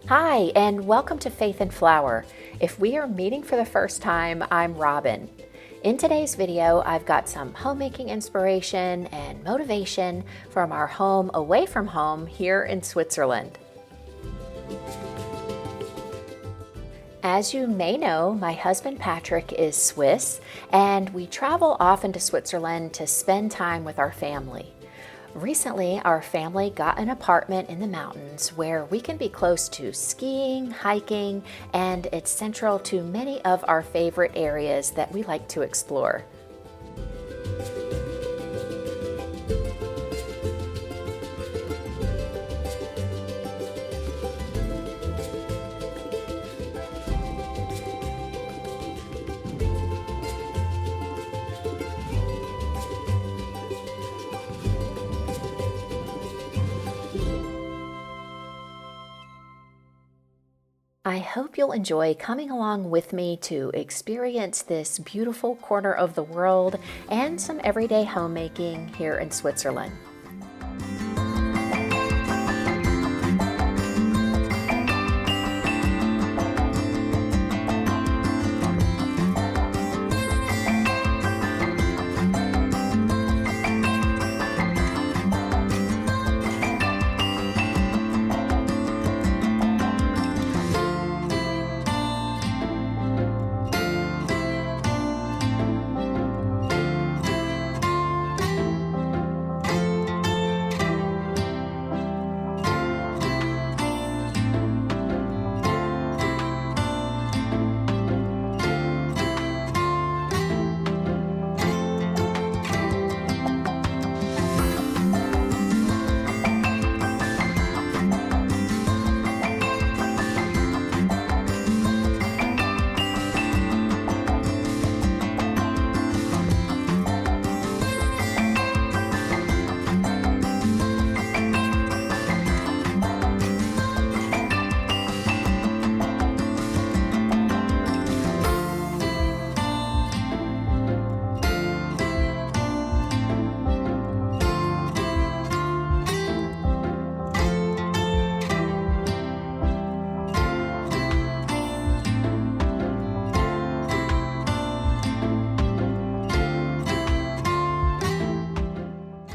Hi, and welcome to Faith and Flour. If we are meeting for the first time, I'm Robin. In today's video, I've got some homemaking inspiration and motivation from our home away from home here in Switzerland. As you may know, my husband Patrick is Swiss, and we travel often to Switzerland to spend time with our family. Recently, our family got an apartment in the mountains where we can be close to skiing, hiking, and it's central to many of our favorite areas that we like to explore. I hope you'll enjoy coming along with me to experience this beautiful corner of the world and some everyday homemaking here in Switzerland.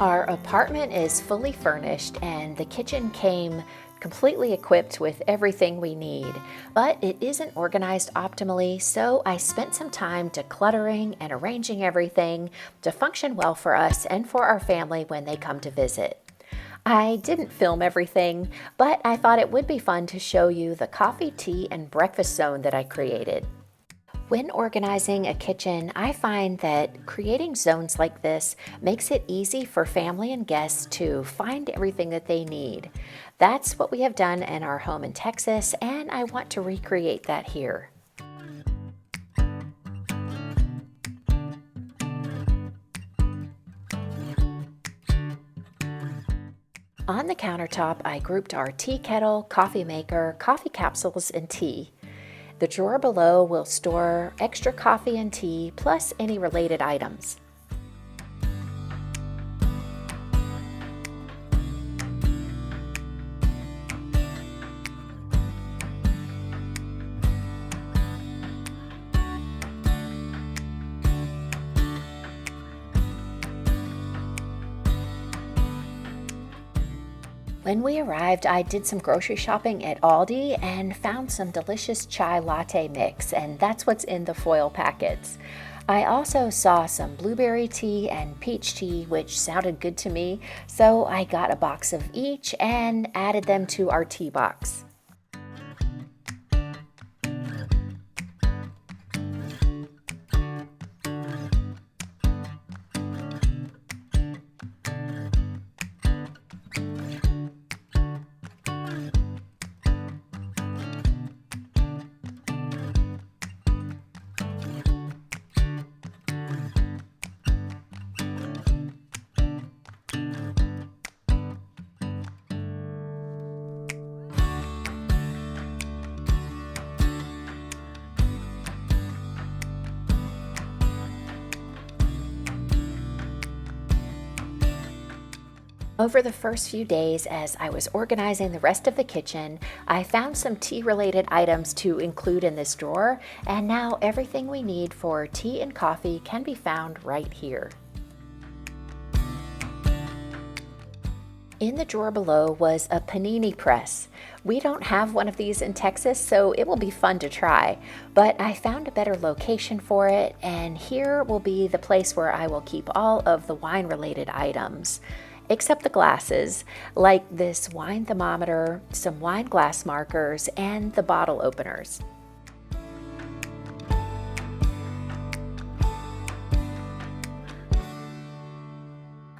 Our apartment is fully furnished and the kitchen came completely equipped with everything we need, but it isn't organized optimally, so I spent some time decluttering and arranging everything to function well for us and for our family when they come to visit. I didn't film everything, but I thought it would be fun to show you the coffee, tea, and breakfast zone that I created. When organizing a kitchen, I find that creating zones like this makes it easy for family and guests to find everything that they need. That's what we have done in our home in Texas, and I want to recreate that here. On the countertop, I grouped our tea kettle, coffee maker, coffee capsules, and tea. The drawer below will store extra coffee and tea, plus any related items. When we arrived, I did some grocery shopping at Aldi and found some delicious chai latte mix, and that's what's in the foil packets. I also saw some blueberry tea and peach tea, which sounded good to me, so I got a box of each and added them to our tea box. Over the first few days, as I was organizing the rest of the kitchen, I found some tea-related items to include in this drawer, and now everything we need for tea and coffee can be found right here. In the drawer below was a panini press. We don't have one of these in Texas, so it will be fun to try, but I found a better location for it, and here will be the place where I will keep all of the wine-related items, except the glasses, like this wine thermometer, some wine glass markers, and the bottle openers.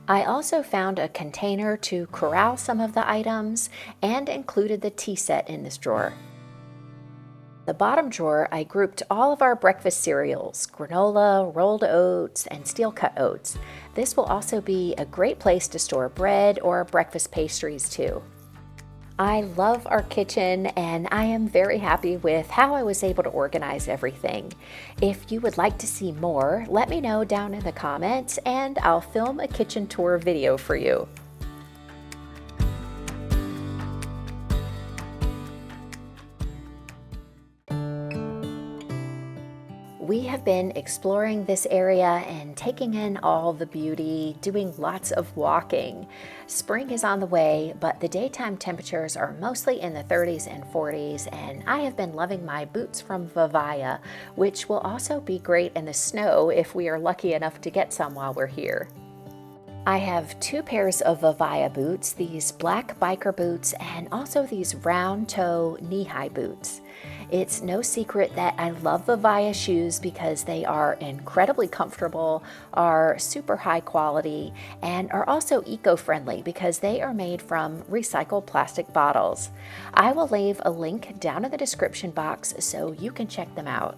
I also found a container to corral some of the items and included the tea set in this drawer. The bottom drawer, I grouped all of our breakfast cereals, granola, rolled oats, and steel-cut oats. This will also be a great place to store bread or breakfast pastries too. I love our kitchen, and I am very happy with how I was able to organize everything. If you would like to see more, let me know down in the comments and I'll film a kitchen tour video for you. We have been exploring this area and taking in all the beauty, doing lots of walking. Spring is on the way, but the daytime temperatures are mostly in the 30s and 40s, and I have been loving my boots from Vivaya, which will also be great in the snow if we are lucky enough to get some while we're here. I have two pairs of Vivaya boots, these black biker boots, and also these round toe knee-high boots. It's no secret that I love Vivaya shoes because they are incredibly comfortable, are super high quality, and are also eco-friendly because they are made from recycled plastic bottles. I will leave a link down in the description box so you can check them out.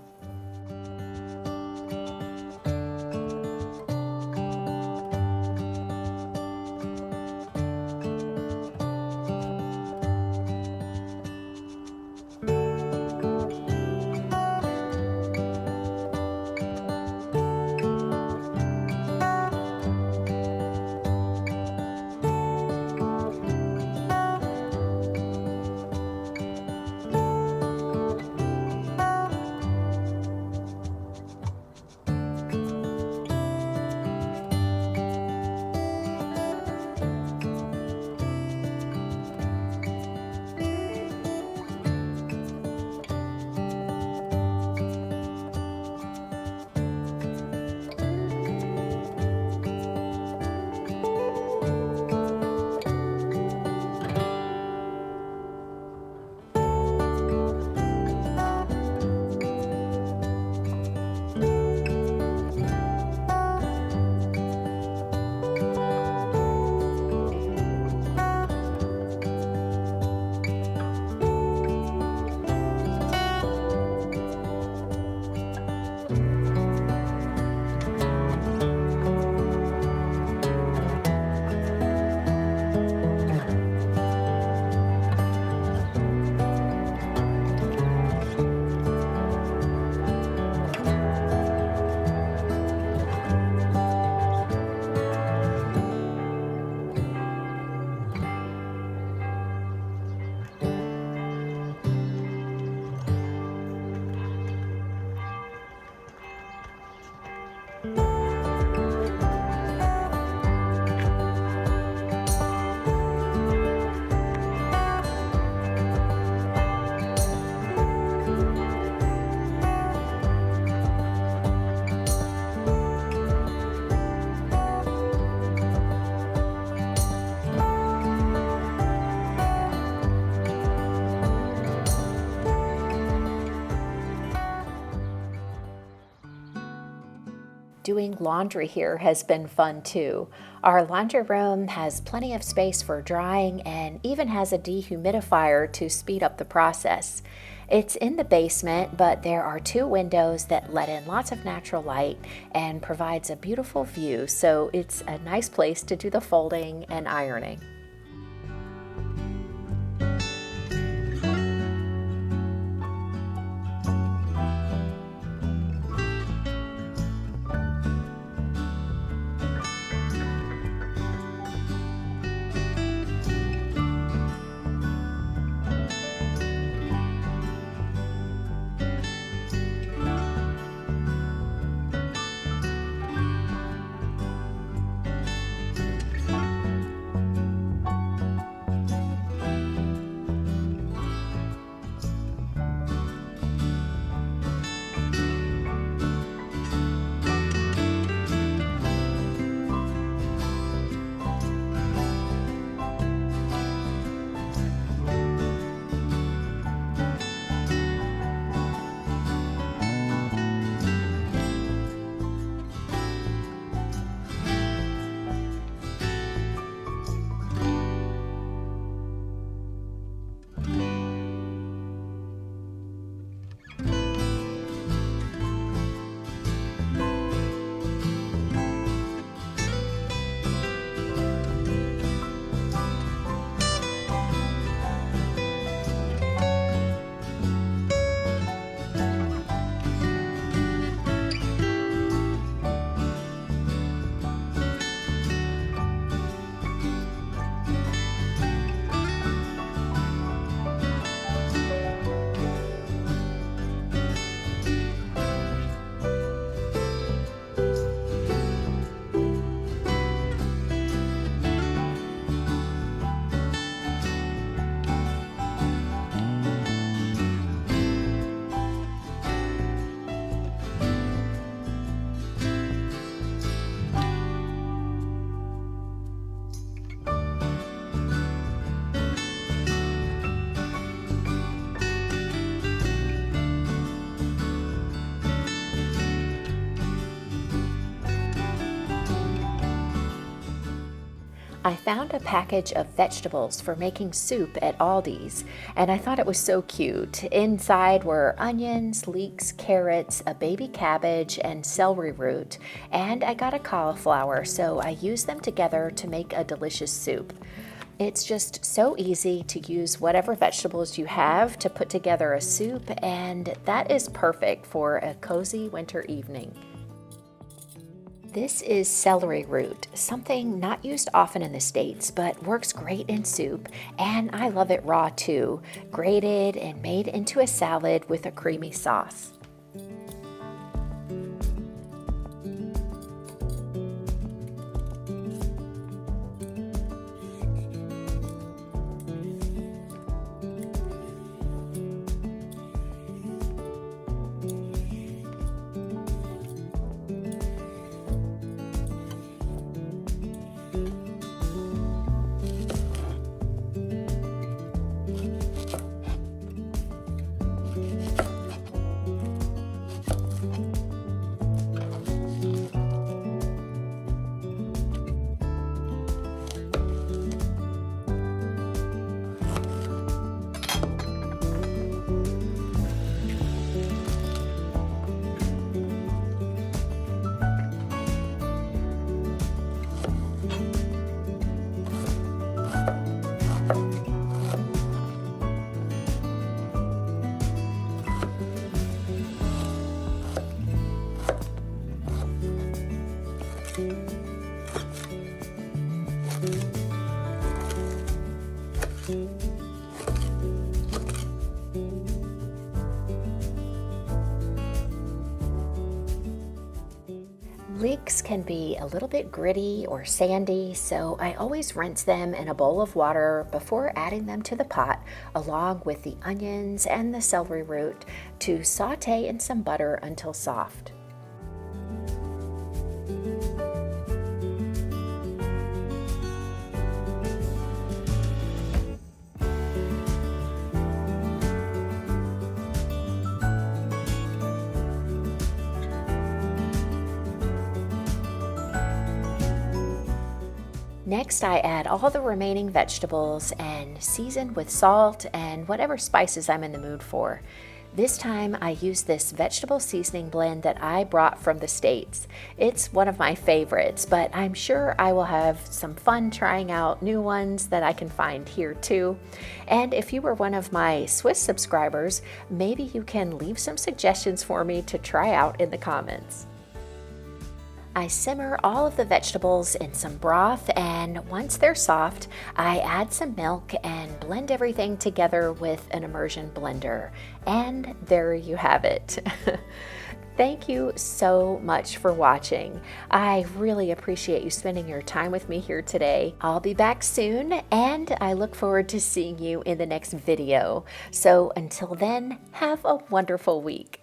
Doing laundry here has been fun too. Our laundry room has plenty of space for drying and even has a dehumidifier to speed up the process. It's in the basement, but there are two windows that let in lots of natural light and provides a beautiful view, so it's a nice place to do the folding and ironing. I found a package of vegetables for making soup at Aldi's, and I thought it was so cute. Inside were onions, leeks, carrots, a baby cabbage, and celery root, and I got a cauliflower, so I used them together to make a delicious soup. It's just so easy to use whatever vegetables you have to put together a soup, and that is perfect for a cozy winter evening. This is celery root, something not used often in the States, but works great in soup, and I love it raw too, grated and made into a salad with a creamy sauce. Leeks can be a little bit gritty or sandy, so I always rinse them in a bowl of water before adding them to the pot, along with the onions and the celery root, to saute in some butter until soft. Next, I add all the remaining vegetables and season with salt and whatever spices I'm in the mood for. This time I use this vegetable seasoning blend that I brought from the States. It's one of my favorites, but I'm sure I will have some fun trying out new ones that I can find here too. And if you were one of my Swiss subscribers, maybe you can leave some suggestions for me to try out in the comments. I simmer all of the vegetables in some broth, and once they're soft, I add some milk and blend everything together with an immersion blender. And there you have it. Thank you so much for watching. I really appreciate you spending your time with me here today. I'll be back soon, and I look forward to seeing you in the next video. So until then, have a wonderful week.